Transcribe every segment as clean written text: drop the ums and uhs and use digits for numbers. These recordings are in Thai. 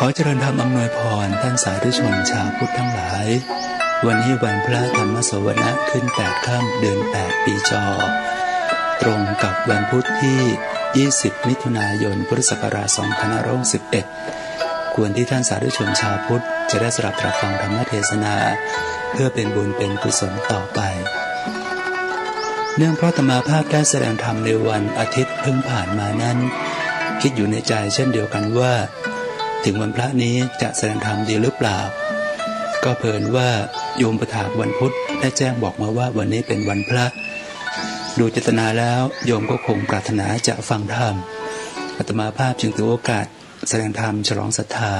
ขอเจริญธรรมอำนวยพรท่านสาธุชนชาวพุทธทั้งหลายวันนี้วันพระธรรมสวนะขึ้น8 ค่ำเดือน 8 ปีจอตรงกับวันพุธที่ 20 มิถุนายน พุทธศักราช 2511 ควรที่ท่านสาธุชนชาวพุทธจะได้สดับตรับฟังธรรมเทศนาเพื่อเป็นบุญเป็นกุศลต่อไปเนื่องเพราะอาตมาภาพได้แสดงธรรมในวันอาทิตย์เพิ่งผ่านมานั้นคิดอยู่ในใจเช่นเดียวกันว่าถึงวันพระนี้จะแสดงธรรมดีหรือเปล่าก็เผอิญว่าโยมประถากวันพุธได้แจ้งบอกมาว่าวันนี้เป็นวันพระดูเจตนาแล้วโยมก็คงปรารถนาจะฟังธรรมอาตมาภาพจึงถือโอกาสแสดงธรรมฉลองศรัทธา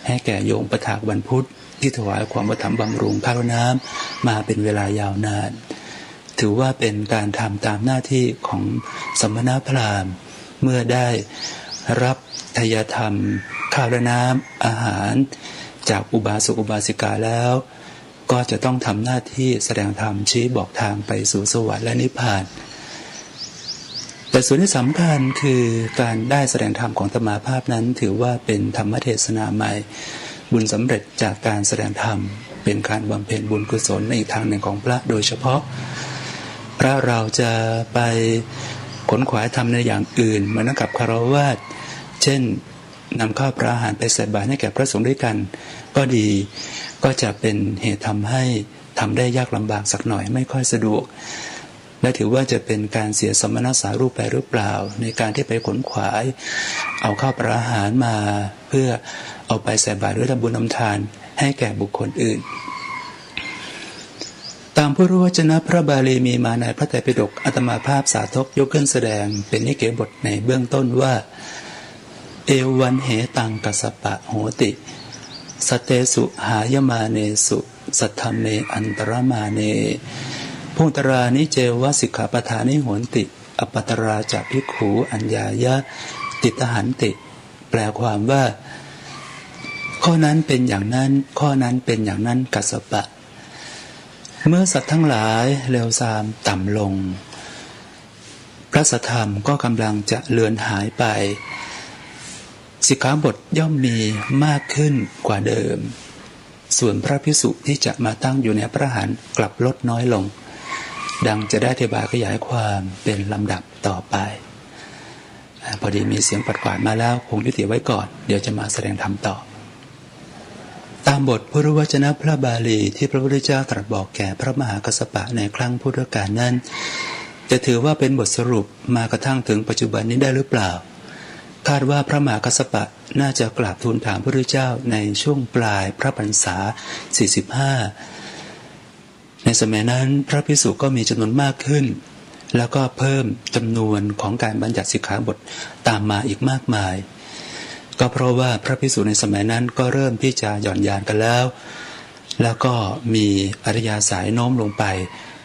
ให้แก่โยมประถากวันพุธที่ถวายความอุปถัมภ์บำรุงข้าวน้ำมาเป็นเวลายาวนานถือว่าเป็นการทำตามหน้าที่ของสมณพราหมณ์เมื่อได้รับทายธรรมข้าวและน้ำอาหารจากอุบาสกอุบาสิกาแล้วก็จะต้องทำหน้าที่แสดงธรรมชี้บอกทางไปสู่สวรรค์และนิพพานแต่ส่วนที่สำคัญคือการได้แสดงธรรมของอาตมาภาพนั้นถือว่าเป็นธรรมเทศนาใหม่บุญสำเร็จจากการแสดงธรรมเป็นการบำเพ็ญบุญกุศลในอีกทางหนึ่งของพระโดยเฉพาะพระเราจะไปขนขวายทำในอย่างอื่นเหมือนกับคฤหัสถ์เช่นนำข้าวปลาอาหารไปใส่บาตรให้แก่พระสงฆ์ด้วยกันก็ดีก็จะเป็นเหตุทำให้ทำได้ยากลำบากสักหน่อยไม่ค่อยสะดวกและถือว่าจะเป็นการเสียสมณสารูปไปหรือเปล่าในการที่ไปขนขวายเอาข้าวปลาอาหารมาเพื่อเอาไปใส่บาตรหรือทำบุญทำทานให้แก่บุคคลอื่นตามพุทธวจนะพระบาลีมีมาในพระไตรปิฎกอาตมาภาพสาธกยกขึ้นแสดงเป็นนิเกบทในเบื้องต้นว่าเอวันเหตังกัสสปะโหติสเตสุหายมาเนสุสัทธเมอันตรมาเนพุตรานิเจวสิกขาปทานิโหนติอปัตราจากภิกขุอัญญายะติตหันติแปลความว่าข้อนั้นเป็นอย่างนั้นข้อนั้นเป็นอย่างนั้นกัสสปะเมื่อสัตว์ทั้งหลายเลวทรามต่ำลงพระสัทธรรมก็กำลังจะเลือนหายไปสิกขาบทย่อมมีมากขึ้นกว่าเดิมส่วนพระภิกษุที่จะมาตั้งอยู่ในพระหฤทัยกลับลดน้อยลงดังจะได้อธิบายขยายความเป็นลำดับต่อไปพอดีมีเสียงปัดกวาดมาแล้วคงยุติไว้ก่อนเดี๋ยวจะมาแสดงธรรมต่อตามบทพุทธวจนะพระบาลีที่พระพุทธเจ้าตรัสบอกแก่พระมหากัสสปะในครั้งพุทธกาลนั้นจะถือว่าเป็นบทสรุปมากระทั่งถึงปัจจุบันนี้ได้หรือเปล่าคาดว่าพระมหากัสสปะน่าจะกราบทูลถามพระพุทธเจ้าในช่วงปลายพระพรรษา45ในสมัยนั้นพระภิกษุก็มีจำนวนมากขึ้นแล้วก็เพิ่มจำนวนของการบัญญัติสิกขาบทตามมาอีกมากมายก็เพราะว่าพระภิกษุในสมัยนั้นก็เริ่มที่จะหย่อนยานกันแล้วก็มีอริยสัยโน้มลงไป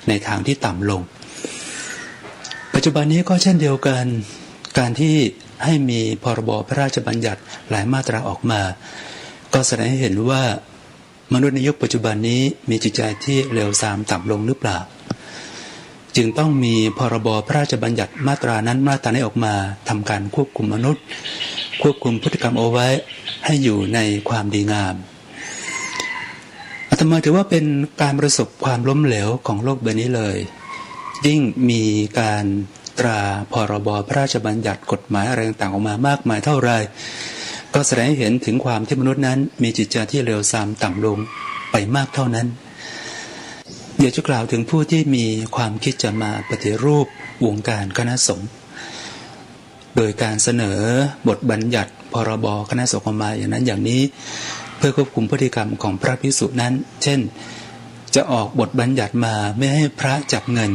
ในทางที่ต่ำลงปัจจุบันนี้ก็เช่นเดียวกันการที่ให้มีพรบพระราชบัญญัติหลายมาตราออกมาก็แสดงให้เห็นว่ามนุษย์ในยุคปัจจุบันนี้มีจิตใจที่เลวทรามต่ำลงหรือเปล่าจึงต้องมีพรบพระราชบัญญัติมาตรานั้นมาตรานี้ออกมาทำการควบคุมมนุษย์ควบคุมพฤติกรรมเอาไว้ให้อยู่ในความดีงามอาตมาถือว่าเป็นการประสบความล้มเหลวของโลกใบนี้เลยยิ่งมีการตราพรบพระราชบัญญัติกฎหมายอะไรต่างๆออกมามากมายเท่าไรก็แสดงให้เห็นถึงความที่มนุษย์นั้นมีจิตใจที่เลวทรามต่ำลงไปมากเท่านั้นเดี๋ยวจะกล่าวถึงผู้ที่มีความคิดจะมาปฏิรูปวงการคณะสงฆ์โดยการเสนอบทบัญญัติพรบคณะสงฆ์มาอย่างนั้นอย่างนี้เพื่อควบคุมพฤติกรรมของพระภิกษุนั้นเช่นจะออกบทบัญญัติมาไม่ให้พระจับเงิน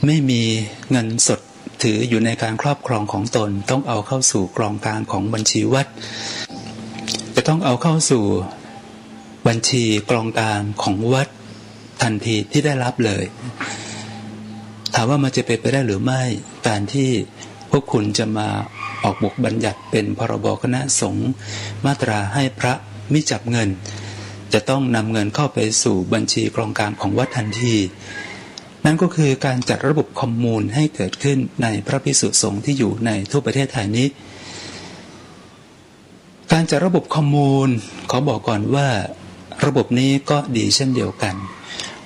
ไม่มีเงินสดถืออยู่ในการครอบครองของตนต้องเอาเข้าสู่กองกลางของบัญชีวัดจะต้องเอาเข้าสู่บัญชีกองกลางของวัดทันทีที่ได้รับเลยถามว่ามันจะเป็นไปได้หรือไม่การที่พวกคุณจะมาออกบทบัญญัติเป็นพรบคณะสงฆ์มาตราให้พระมิจับเงินจะต้องนำเงินเข้าไปสู่บัญชีกองกลางของวัดทันทีนั่นก็คือการจัดระบบคอมมูนให้เกิดขึ้นในพระภิกษุสงฆ์ที่อยู่ในทั่วประเทศไทยนี้ การจัดระบบข้อมูลขอบอกก่อนว่าระบบนี้ก็ดีเช่นเดียวกัน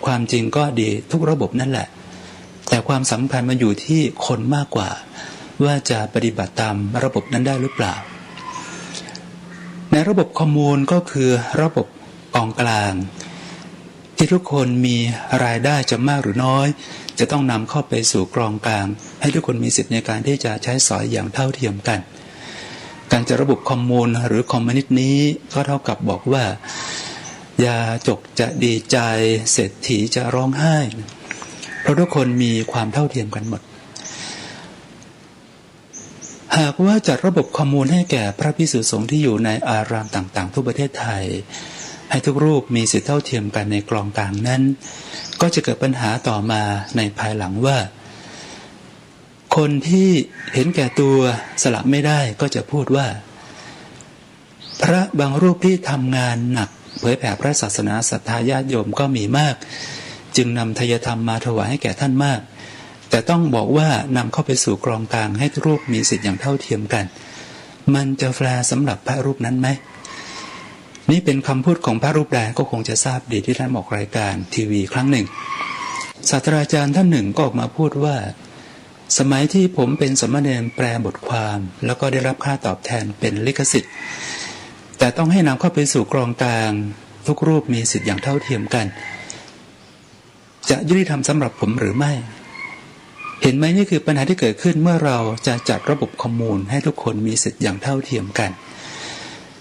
ความจริงก็ดีทุกระบบนั่นแหละแต่ความสำคัญมันอยู่ที่คนมากกว่าว่าจะปฏิบัติตามระบบนั้นได้หรือเปล่าในระบบข้อมูลก็คือระบบกองกลางที่ทุกคนมีรายได้จะมากหรือน้อยจะต้องนำเข้าไปสู่กองกลางให้ทุกคนมีสิทธิในการที่จะใช้สอยอย่างเท่าเทียมกันการจัดระบบข้อมูลหรือคอมมิวนิสต์นี้ก็เท่ากับบอกว่าอย่าจกจะดีใจเศรษฐีจะร้องไห้เพราะทุกคนมีความเท่าเทียมกันหมดหากว่าจัดระบบข้อมูลให้แก่พระภิกษุสงฆ์ที่อยู่ในอารามต่างๆทั่วประเทศไทยให้ทุกรูปมีสิทธิเท่าเทียมกันในกลองกลางนั้นก็จะเกิดปัญหาต่อมาในภายหลังว่าคนที่เห็นแก่ตัวสละไม่ได้ก็จะพูดว่าพระบางรูปที่ทำงานหนักเผยแผ่พระศาสนาศรัทธาญาติโยมก็มีมากจึงนำทายธรรมมาถวายให้แก่ท่านมากแต่ต้องบอกว่านำเข้าไปสู่กลองกลางให้ทุกรูปมีสิทธิ์อย่างเท่าเทียมกันมันจะแฟร์สำหรับพระรูปนั้นไหมนี่เป็นคำพูดของพระรูปใดก็คงจะทราบดีที่ท่านออกรายการทีวีครั้งหนึ่งศาสตราจารย์ท่านหนึ่งก็ออกมาพูดว่าสมัยที่ผมเป็นสมณเณรแปลบทความแล้วก็ได้รับค่าตอบแทนเป็นลิขสิทธิ์แต่ต้องให้นำเข้าไปสู่กลองกลางทุกรูปมีสิทธิ์อย่างเท่าเทียมกันจะยุติธรรมสำหรับผมหรือไม่เห็นไหมนี่คือปัญหาที่เกิดขึ้นเมื่อเราจะจัดระบบข้อมูลให้ทุกคนมีสิทธิ์อย่างเท่าเทียมกัน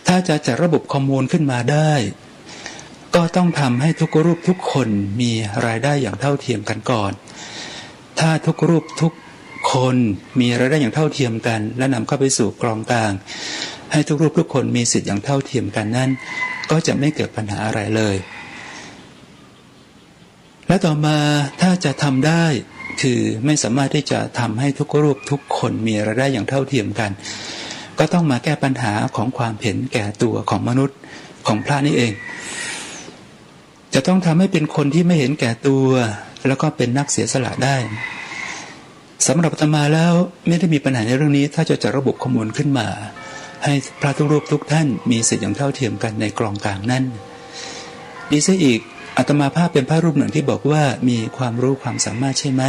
ถ้าจะจัดระบบข้อมูลขึ้นมาได้ก็ต้องทำให้ทุกรูปทุกคนมีรายได้อย่างเท่าเทียมกันก่อนถ้าทุกรูปทุกคนมีรายได้อย่างเท่าเทียมกันและนำเข้าไปสู่กลองกลางให้ทุกรูปทุกคนมีสิทธิ์อย่างเท่าเทียมกันนั้นก็จะไม่เกิดปัญหาอะไรเลยและต่อมาถ้าจะทำได้คือไม่สามารถที่จะทำให้ทุกรูปทุกคนมีรายได้อย่างเท่าเทียมกันก็ต้องมาแก้ปัญหาของความเห็นแก่ตัวของมนุษย์ของพระนี่เองจะต้องทำให้เป็นคนที่ไม่เห็นแก่ตัวแล้วก็เป็นนักเสียสละได้สำหรับอาตมาแล้วไม่ได้มีปัญหาในเรื่องนี้ถ้าจะจัดระบบข้อมูลขึ้นมาให้พระทุกรูปทุกท่านมีสิทธิ์อย่างเท่าเทียมกันในกลองกลางนั้นดีซะอีกอาตมาภาพเป็นพระรูปหนึ่งที่บอกว่ามีความรู้ความสามารถใช่ไหม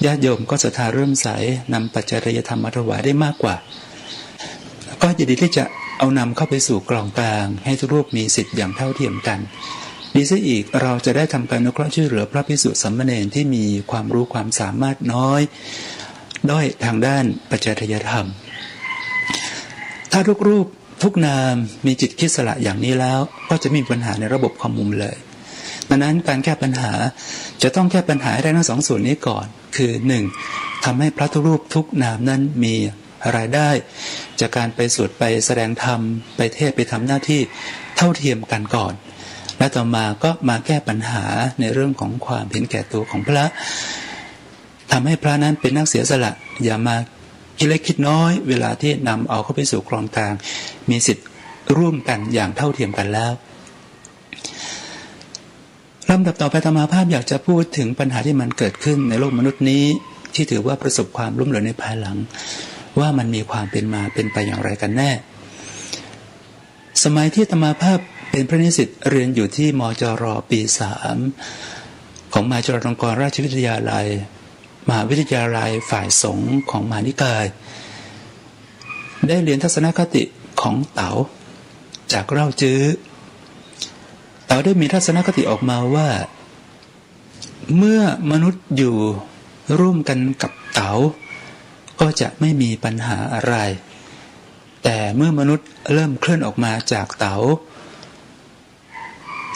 ญาติโยมก็ศรัทธาเริ่มใสนำปัจจัยธรรมมาถวายได้มากกว่าก็ยินดีที่จะเอานำเข้าไปสู่กลองกลางให้ทุกรูปมีสิทธิ์อย่างเท่าเทียมกันดีซะอีกเราจะได้ทำการอนุเคราะห์ช่วยเหลือพระภิกษุสามเณรที่มีความรู้ความสามารถน้อยด้อยทางด้านปัจจัยธรรมถ้าทุกรูปทุกนามมีจิตคิดสละอย่างนี้แล้วก็จะไม่มีปัญหาในระบบข้อมูลเลยดังนั้นการแก้ปัญหาจะต้องแก้ปัญหาได้ทั้งสองส่วนนี้ก่อนคือ 1. ทำให้พระทุกรูปทุกนามนั้นมีรายได้จากการไปสวดไปแสดงธรรมไปเทศไปทำหน้าที่เท่าเทียมกันก่อนและต่อมาก็มาแก้ปัญหาในเรื่องของความเห็นแก่ตัวของพระทำให้พระนั้นเป็นนักเสียสละอย่ามาคิดเล็กคิดน้อยเวลาที่นำเอาเข้าไปสู่กลองกลางมีสิทธิ์ร่วมกันอย่างเท่าเทียมกันแล้วลำดับต่อไปอาตมาภาพอยากจะพูดถึงปัญหาที่มันเกิดขึ้นในโลกมนุษย์นี้ที่ถือว่าประสบความล้มเหลวในภายหลังว่ามันมีความเป็นมาเป็นไปอย่างไรกันแน่สมัยที่อาตมาภาพเป็นพระนิสิตเรียนอยู่ที่มจร.ปี 3ของมหาจุฬาลงกรณราชวิทยาลัยมหาวิทยาลัยฝ่ายสงฆ์ของมหานิกายได้เรียนทัศนคติของเต๋าจากเล่าจื้อเต๋าได้มีทัศนคติออกมาว่าเมื่อมนุษย์อยู่ร่วมกันกับเต๋าก็จะไม่มีปัญหาอะไรแต่เมื่อมนุษย์เริ่มเคลื่อนออกมาจากเต๋า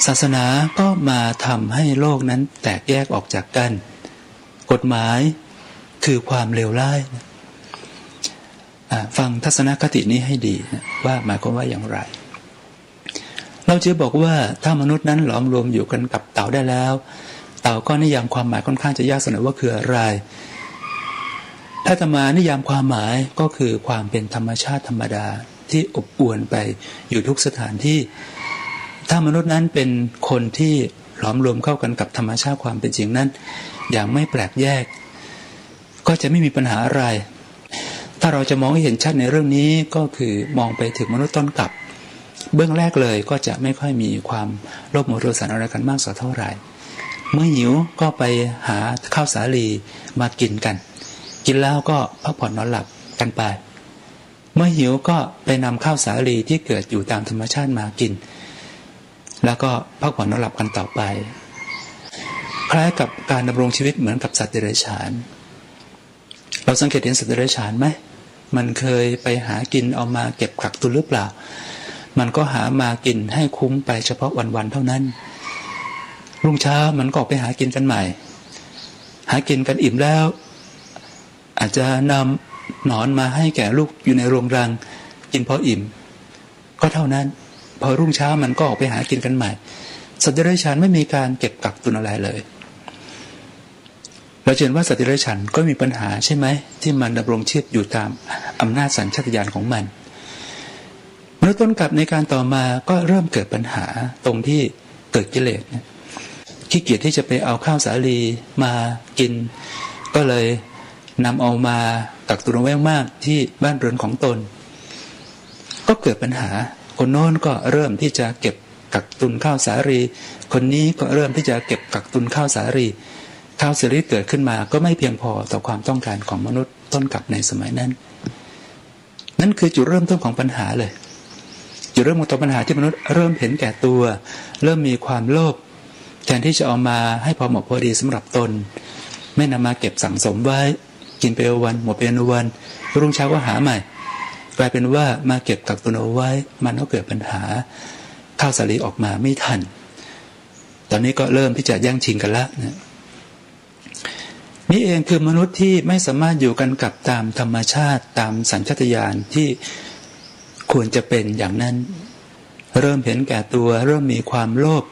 ศาสนาก็มาทำให้โลกนั้นแตกแยกออกจากกันกฎหมายคือความเลวร้ายฟังทัศนคตินี้ให้ดีว่าหมายความว่าอย่างไรเราจะบอกว่าถ้ามนุษย์นั้นหลอมรวมอยู่กันกับเต่าได้แล้วเต่าก็นิยามความหมายค่อนข้างจะยากสนว่าคืออะไรถ้าจะมานิยามความหมายก็คือความเป็นธรรมชาติธรรมดาที่อบอวลไปอยู่ทุกสถานที่ถ้ามนุษย์นั้นเป็นคนที่หลอมรวมเข้ากันกับธรรมชาติความเป็นจริงนั้นอย่างไม่แปลกแยกก็จะไม่มีปัญหาอะไร ถ้าเราจะมองให้เห็นชัดในเรื่องนี้ก็คือมองไปถึงมนุษย์ต้นกลับเบื้องแรกเลยก็จะไม่ค่อยมีความโลภโมโทสันอะไรกันมากสักเท่าไหร่เมื่อหิวก็ไปหาข้าวสาลีมากินกันกินแล้วก็พักผ่อนนอนหลับกันไปเมื่อหิวก็ไปนำข้าวสาลีที่เกิดอยู่ตามธรรมชาติมากินแล้วก็พักผ่อนนอนหลับกันต่อไปคล้ายกับการดำรงชีวิตเหมือนกับสัตว์เดรัจฉานเราสังเกตเห็นสัตว์เดรัจฉานไหมมันเคยไปหากินเอามาเก็บกักตุนหรือเปล่ามันก็หามากินให้คุ้มไปเฉพาะวันๆเท่านั้นรุ่งเช้ามันก็ออกไปหากินกันใหม่หากินกันอิ่มแล้วอาจจะนำหนอนมาให้แก่ลูกอยู่ในโรงรังกินพออิ่มก็เท่านั้นพอรุ่งเช้ามันก็ออกไปหากินกันใหม่สัตว์เดรัจฉานไม่มีการเก็บกักตุนอะไรเลยเราเห็นว่าสัตว์เดรัจฉานก็มีปัญหาใช่ไหมที่มันดำรงชีพอยู่ตามอำนาจสัญชาตญาณของมันมนุษย์ต้นกลับในการต่อมาก็เริ่มเกิดปัญหาตรงที่เกิดกิเลสขี้เกียจที่จะไปเอาข้าวสาลีมากินก็เลยนำเอามากักตุนไว้มากที่บ้านเรือนของตนก็เกิดปัญหาคนโน้นก็เริ่มที่จะเก็บกักตุนข้าวสาลีคนนี้ก็เริ่มที่จะเก็บกักตุนข้าวสาลีข้าวสาลีเกิดขึ้นมาก็ไม่เพียงพอต่อความต้องการของมนุษย์ต้นกลับในสมัยนั้นนั่นคือจุดเริ่มต้นของปัญหาเลยจุดเริ่มต้นปัญหาที่มนุษย์เริ่มเห็นแก่ตัวเริ่มมีความโลภแทนที่จะเอามาให้พอเหมาะพอดีสำหรับตนไม่นำมาเก็บสั่งสมไว้กินไปวันหมดไปวันรุ่งเช้าก็หาใหม่กลายเป็นว่ามาเก็บกักตุนเอาไว้มันก็เกิดปัญหาข้าวสาลีออกมาไม่ทันตอนนี้ก็เริ่มที่จะแย่งชิงกันแล้วนะนี่เองคือมนุษย์ที่ไม่สามารถอยู่กันกับตามธรรมชาติตามสัญชาตญาณที่ควรจะเป็นอย่างนั้นเริ่มเห็นแก่ตัวเริ่มมีความโลภ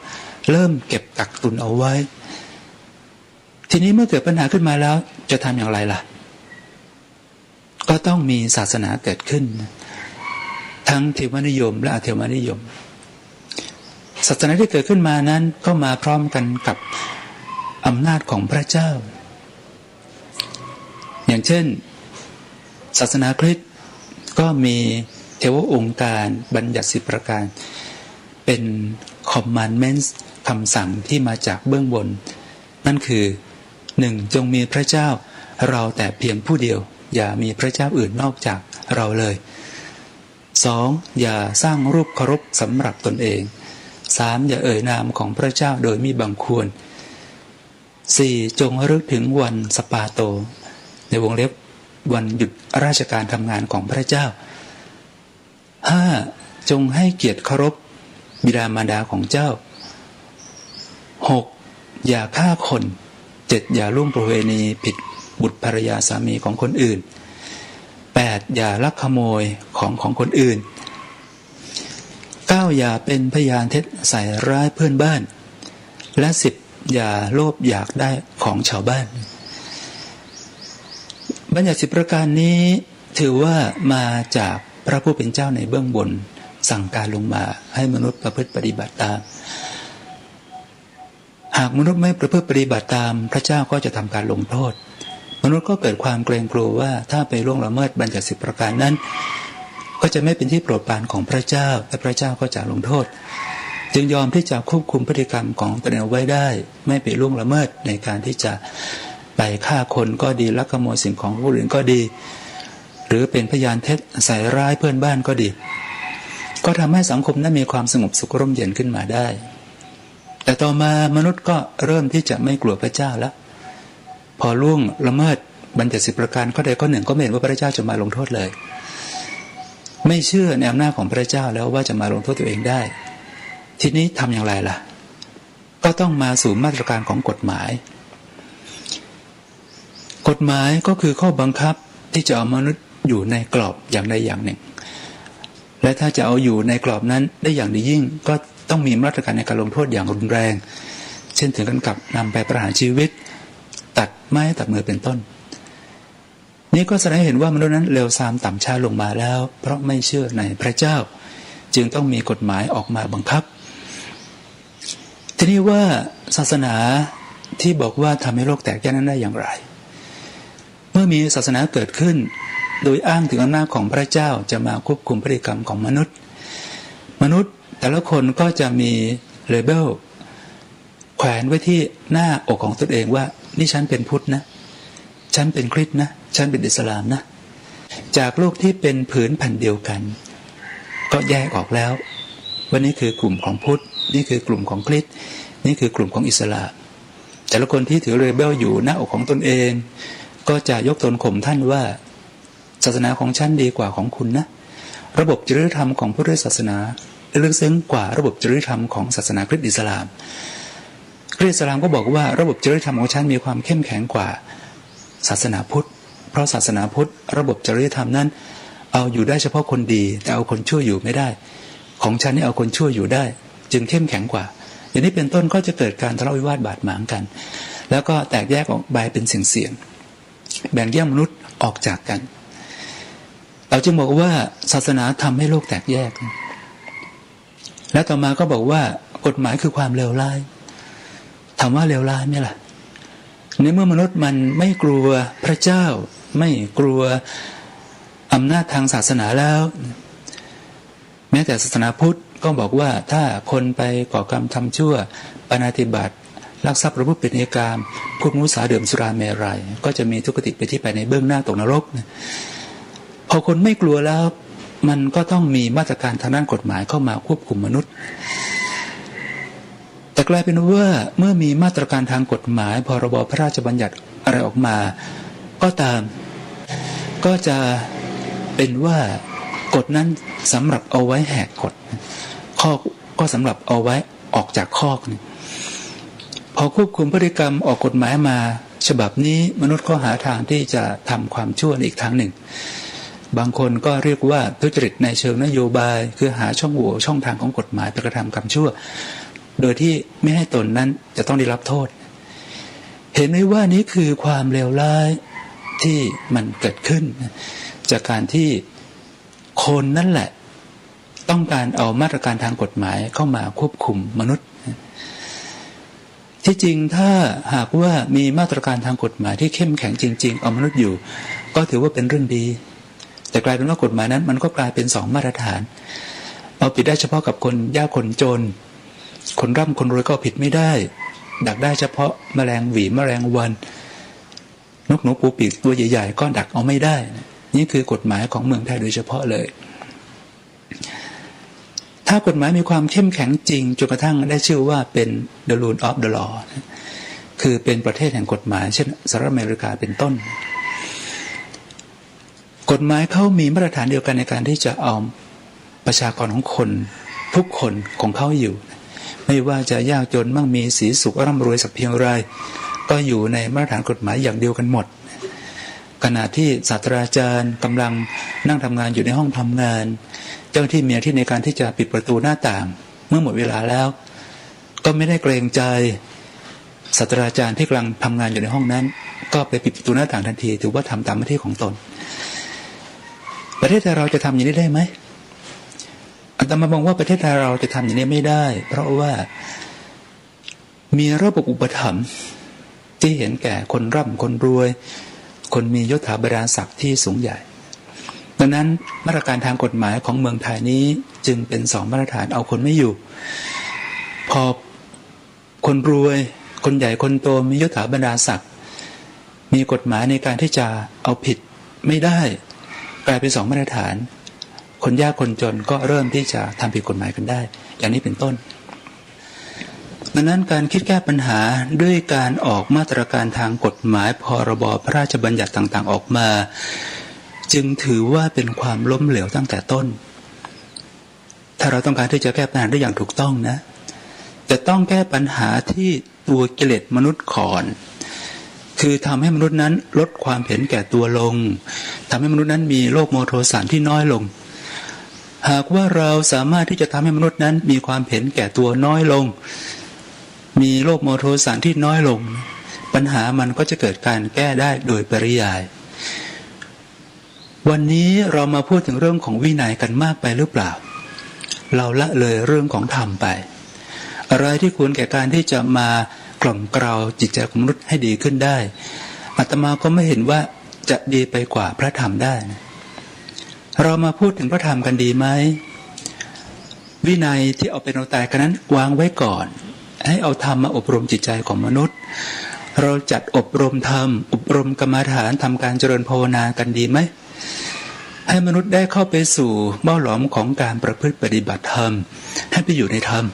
เริ่มเก็บกักตุนเอาไว้ทีนี้เมื่อเกิดปัญหาขึ้นมาแล้วจะทำอย่างไรล่ะก็ต้องมีศาสนาเกิดขึ้นทั้งเทวนิยมและอเทวนิยมศาสนาที่เกิดขึ้นมานั้นก็มาพร้อมกันกับอำนาจของพระเจ้าอย่างเช่นศาสนาคริสต์ก็มีเทวองค์การบัญญัติ10ประการเป็น commandments คำสั่งที่มาจากเบื้องบนนั่นคือ 1. จงมีพระเจ้าเราแต่เพียงผู้เดียวอย่ามีพระเจ้าอื่นนอกจากเราเลย 2. อย่าสร้างรูปเคารพสำหรับตนเอง 3. อย่าเอ่ยนามของพระเจ้าโดยมิบังควร 4. จงระลึกถึงวันสปาโตในวงเล็บวันหยุดราชการทำงานของพระเจ้า 5. จงให้เกียรติเคารพบิดามารดาของเจ้า 6. อย่าฆ่าคน 7. อย่าล่วงประเวณีผิดบุตรภรรยาสามีของคนอื่น 8. อย่าลักขโมยของคนอื่น 9. อย่าเป็นพยานเท็จใส่ร้ายเพื่อนบ้านและ 10. อย่าโลภอยากได้ของชาวบ้านบัญญัติ10ประการนี้ถือว่ามาจากพระผู้เป็นเจ้าในเบื้องบนสั่งการลงมาให้มนุษย์ประพฤติปฏิบัติตามหากมนุษย์ไม่ประพฤติปฏิบัติตามพระเจ้าก็จะทำการลงโทษมนุษย์ก็เกิดความเกรงกลัวว่าถ้าไปล่วงละเมิดบัญญัติ10ประการนั้นก็จะไม่เป็นที่โปรดปรานของพระเจ้าและพระเจ้าก็จะลงโทษจึงยอมที่จะควบคุมพฤติกรรมของตนเองไว้ได้ไม่ไปล่วงละเมิดในการที่จะไปฆ่าคนก็ดีลักขโมยสิ่งของผู้อื่นก็ดีหรือเป็นพยานเท็จใส่ร้ายเพื่อนบ้านก็ดีก็ทำให้สังคมนั้นมีความสงบสุขร่มเย็นขึ้นมาได้แต่ต่อมามนุษย์ก็เริ่มที่จะไม่กลัวพระเจ้าแล้วพอล่วงละเมิดบัญญัติ10ประการข้อใดข้อหนึ่งก็ไม่เห็นว่าพระเจ้าจะมาลงโทษเลยไม่เชื่อในอำนาจของพระเจ้าแล้วว่าจะมาลงโทษตัวเองได้ทีนี้ทำอย่างไรล่ะก็ต้องมาสู่มาตรการของกฎหมายกฎหมายก็คือข้อบังคับที่จะเอามนุษย์อยู่ในกรอบอย่างใดอย่างหนึ่งและถ้าจะเอาอยู่ในกรอบนั้นได้อย่างดียิ่งก็ต้องมีมาตรการในการลงโทษอย่างรุนแรงเช่นถึงกันกับนำไปประหารชีวิตตัดไม้ตัดมือเป็นต้นนี่ก็แสดงให้เห็นว่ามนุษย์นั้นเลวทรามต่ำช้าลงมาแล้วเพราะไม่เชื่อในพระเจ้าจึงต้องมีกฎหมายออกมาบังคับทีนี้ว่าศาสนาที่บอกว่าทำให้โลกแตกแยกนั้นได้อย่างไรเมื่อมีศาสนาเกิดขึ้น โดยอ้างถึงอำนาจของพระเจ้าจะมาควบคุมพฤติกรรมของมนุษย์แต่ละคนก็จะมีเลเบลแขวนไว้ที่หน้าอกของตนเองว่านี่ฉันเป็นพุทธนะฉันเป็นคริสต์นะฉันเป็นอิสลามนะจากโลกที่เป็นผืนแผ่นเดียวกันก็แยกออกแล้วว่านี่คือกลุ่มของพุทธนี่คือกลุ่มของคริสต์นี่คือกลุ่มของอิสลามแต่ละคนที่ถือเลเบลอยู่หน้าอกของตนเองก็จะยกตนข่มท่านว่าศาสนาของฉันดีกว่าของคุณนะระบบจริยธรรมของพุทธศาสนาลึกซึ้งกว่าระบบจริยธรรมของศาสนาคริสต์อิสลามคริสต์อิสลามก็บอกว่าระบบจริยธรรมของฉันมีความเข้มแข็งกว่าศาสนาพุทธเพราะศาสนาพุทธระบบจริยธรรมนั้นเอาอยู่ได้เฉพาะคนดีแต่เอาคนชั่วอยู่ไม่ได้ของฉันนี่เอาคนชั่วอยู่ได้จึงเข้มแข็งกว่าอย่างนี้เป็นต้นก็จะเกิดการทะเลาะวิวาทบาดหมางกันแล้วก็แตกแยกออกไปเป็นเสี่ยงแบ่งแยกมนุษย์ออกจากกันเราจึงบอกว่าศาสนาทำให้โลกแตกแยกและต่อมาก็บอกว่ากฎหมายคือความเลวร้ายถามว่าเลวร้ายไหมล่ะในเมื่อมนุษย์มันไม่กลัวพระเจ้าไม่กลัวอำนาจทางศาสนาแล้วแม้แต่ศาสนาพุทธก็บอกว่าถ้าคนไปก่อกรรมทำชั่วปาณาติบาตลักทรัพย์ประพฤติผิดในกามพูดมุสาดื่มสุราเมรัยก็จะมีทุกขติไปที่ไปในเบื้องหน้าตกนรกพอคนไม่กลัวแล้วมันก็ต้องมีมาตรการทางด้านกฎหมายเข้ามาควบคุมมนุษย์แต่กลายเป็นว่าเมื่อมีมาตรการทางกฎหมายพรบพระราชบัญญัติอะไรออกมาก็ตามก็จะเป็นว่ากฎนั้นสำหรับเอาไว้แหกกฎข้อก็สำหรับเอาไว้ออกจากข้อพอควบคุมพฤติกรรมออกกฎหมายมาฉบับนี้มนุษย์ก็หาทางที่จะทำความชั่วอีกทางหนึ่งบางคนก็เรียกว่าทุจริตในเชิงนโยบายคือหาช่องโหว่ช่องทางของกฎหมายไปกระทำกรรมชั่วโดยที่ไม่ให้ตนนั้นจะต้องได้รับโทษเห็นไหมว่านี้คือความเลวร้ายที่มันเกิดขึ้นจากการที่คนนั่นแหละต้องการเอามาตรการทางกฎหมายเข้ามาควบคุมมนุษย์ที่จริงถ้าหากว่ามีมาตรการทางกฎหมายที่เข้มแข็งจริงๆเอามนุษย์อยู่ก็ถือว่าเป็นเรื่องดีแต่กลายเป็นว่ากฎหมายนั้นมันก็กลายเป็น2มาตรฐานเอาผิดได้เฉพาะกับคนยากคนจนคนร่ำคนรวยก็ผิดไม่ได้ดักได้เฉพาะแมลงหวีแมลงวันนกหนูปูปีกตัวใหญ่ๆก็ดักเอาไม่ได้นี่คือกฎหมายของเมืองไทยโดยเฉพาะเลยถ้ากฎหมายมีความเข้มแข็งจริงจนกระทั่งได้ชื่อว่าเป็น the rule of the law คือเป็นประเทศแห่งกฎหมายเช่นสหรัฐอเมริกาเป็นต้นกฎหมายเขามีมาตรฐานเดียวกันในการที่จะเอาประชากรของคนทุกคนของเขาอยู่ไม่ว่าจะยากจนมั่งมีสีสุขร่ำรวยสักเพียงไรก็อยู่ในมาตรฐานกฎหมายอย่างเดียวกันหมดขณะที่ศาสตราจารย์กำลังนั่งทำงานอยู่ในห้องทำงานเจ้าหน้าที่มีหน้าที่ในการที่จะปิดประตูหน้าต่างเมื่อหมดเวลาแล้วก็ไม่ได้เกรงใจศาสตราจารย์ที่กำลังทำงานอยู่ในห้องนั้นก็ไปปิดประตูหน้าต่างทันทีถือว่าทำตามหน้าที่ของตนประเทศไทยเราจะทำอย่างนี้ได้ไหมอาตมามองว่าประเทศไทยเราจะทำอย่างนี้ไม่ได้เพราะว่ามีระบบอุปถัมภ์ที่เห็นแก่คนร่ำคนรวยคนมียศถาบรรดาศักดิ์ที่สูงใหญ่ดังนั้นมาตรการทางกฎหมายของเมืองไทยนี้จึงเป็น2มาตรฐานเอาคนไม่อยู่พอคนรวยคนใหญ่คนโตมียศถาบรรดาศักดิ์มีกฎหมายในการที่จะเอาผิดไม่ได้กลายเป็น2มาตรฐานคนยากคนจนก็เริ่มที่จะทำผิดกฎหมายกันได้อย่างนี้เป็นต้นดังนั้นการคิดแก้ปัญหาด้วยการออกมาตรการทางกฎหมายพรบพระราชบัญญัติต่างๆออกมาจึงถือว่าเป็นความล้มเหลวตั้งแต่ต้นถ้าเราต้องการที่จะแก้ปัญหาได้อย่างถูกต้องนะจะต้องแก้ปัญหาที่ตัวกิเลสมนุษย์ก่อนคือทำให้มนุษย์นั้นลดความเห็นแก่ตัวลงทำให้มนุษย์นั้นมีโลภโมโทสันที่น้อยลงหากว่าเราสามารถที่จะทำให้มนุษย์นั้นมีความเห็นแก่ตัวน้อยลงมีโลภโมโทสันที่น้อยลงปัญหามันก็จะเกิดการแก้ได้โดยปริยายวันนี้เรามาพูดถึงเรื่องของวินัยกันมากไปหรือเปล่าเราละเลยเรื่องของธรรมไปอะไรที่ควรแก่การที่จะมากล่อมเกลาจิตใจของมนุษย์ให้ดีขึ้นได้อาตมาก็ไม่เห็นว่าจะดีไปกว่าพระธรรมได้ เรามาพูดถึงพระธรรมกันดีไหมวินัยที่เอาเป็นเอาตายกันนั้นวางไว้ก่อนให้เอาธรรมมาอบรมจิตใจของมนุษย์เราจัดอบรมธรรมอบรมกรรมฐานทำการเจริญภาวนากันดีไหมให้มนุษย์ได้เข้าไปสู่เบ้าหลอมของการประพฤติปฏิบัติธรรมให้ไปอยู่ในธรรม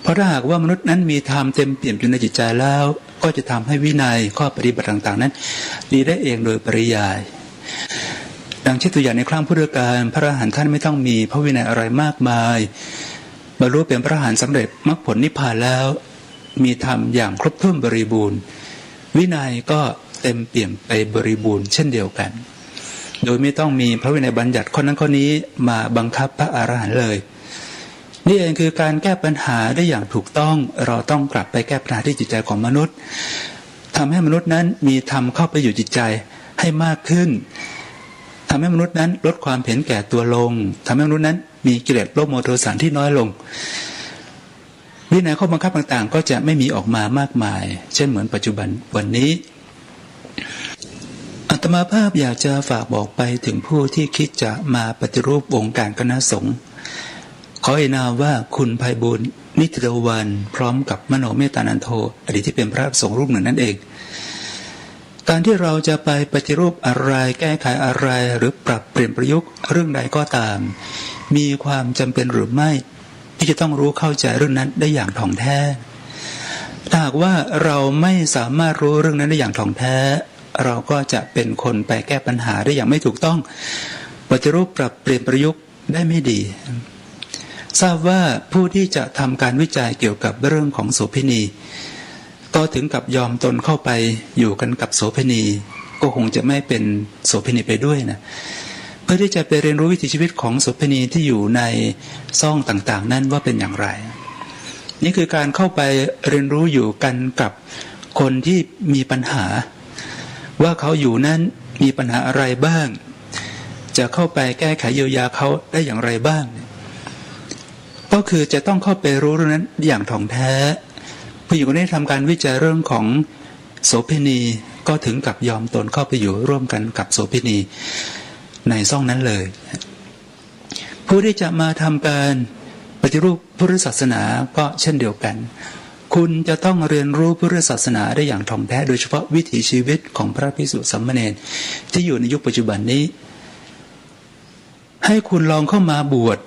เพราะถ้าหากว่ามนุษย์นั้นมีธรรมเต็มเปี่ยมอยู่ในจิตใจแล้วก็จะทำให้วินัยข้อปฏิบัติต่างๆนั้นดีได้เองโดยปริยายดังเช่นตัวอย่างในครั้งพุทธกาลพระอรหันต์ท่านไม่ต้องมีพระวินัยอะไรมากมายบรรลุเป็นพระอรหันต์สำเร็จมรรคผลนิพพานแล้วมีธรรมอย่างครบถ้วนบริบูรณ์วินัยก็เต็มเปี่ยมไปบริบูรณ์เช่นเดียวกันโดยไม่ต้องมีพระวินัยบัญญัติข้อนั้นข้อนี้มาบังคับพระอรหันต์เลยนี่เองคือการแก้ปัญหาได้อย่างถูกต้องเราต้องกลับไปแก้ปัญหาที่จิตใจของมนุษย์ทำให้มนุษย์นั้นมีธรรมเข้าไปอยู่จิตใจให้มากขึ้นทำให้มนุษย์นั้นลดความเห็นแก่ตัวลงทำให้มนุษย์นั้นมีกิเลสโลภโมโทสันที่น้อยลงวินัยข้อบังคับต่างๆก็จะไม่มีออกมามากมายเช่นเหมือนปัจจุบันวันนี้อาตมาภาพอยากจะฝากบอกไปถึงผู้ที่คิดจะมาปฏิรูปวงการคณะสงฆ์ขอเอ่ยนามว่าคุณไพบูลย์นิติตะวันพร้อมกับมโนเมตตานันโทอดีตที่เป็นพระสงฆ์รูปหนึ่งนั่นเองการที่เราจะไปปฏิรูปอะไรแก้ไขอะไรหรือปรับเปลี่ยนประยุกต์เรื่องใดก็ตามมีความจำเป็นหรือไม่ที่จะต้องรู้เข้าใจเรื่องนั้นได้อย่างถ่องแท้ถ้าหากว่าเราไม่สามารถรู้เรื่องนั้นได้อย่างถ่องแท้เราก็จะเป็นคนไปแก้ปัญหาได้อย่างไม่ถูกต้องปฏิรูปปรับเปลี่ยนประยุกต์ได้ไม่ดีทราบว่าผู้ที่จะทำการวิจัยเกี่ยวกับเรื่องของโสเภณีก็ถึงกับยอมตนเข้าไปอยู่กันกับโสเภณีก็คงจะไม่เป็นโสเภณีไปด้วยนะเพื่อที่จะไปเรียนรู้วิถีชีวิตของโสเภณีที่อยู่ในซ่องต่างๆนั้นว่าเป็นอย่างไรนี่คือการเข้าไปเรียนรู้อยู่กันกับคนที่มีปัญหาว่าเขาอยู่นั้นมีปัญหาอะไรบ้างจะเข้าไปแก้ไขเยียวยาเขาได้อย่างไรบ้างก็คือจะต้องเข้าไปรู้เรื่องนั้นอย่างถ่องแท้ผู้หญิงคนนี้ทำการวิจัยเรื่องของโสเภณีก็ถึงกับยอมตนเข้าไปอยู่ร่วมกันกับโสเภณีในซ่องนั้นเลยผู้ที่จะมาทำการปฏิรูปพุทธศาสนาก็เช่นเดียวกันคุณจะต้องเรียนรู้พุทธศาสนาได้อย่างถ่องแท้โดยเฉพาะวิถีชีวิตของพระภิกษุสามเณรที่อยู่ในยุคปัจจุบันนี้ให้คุณลองเข้ามาบวช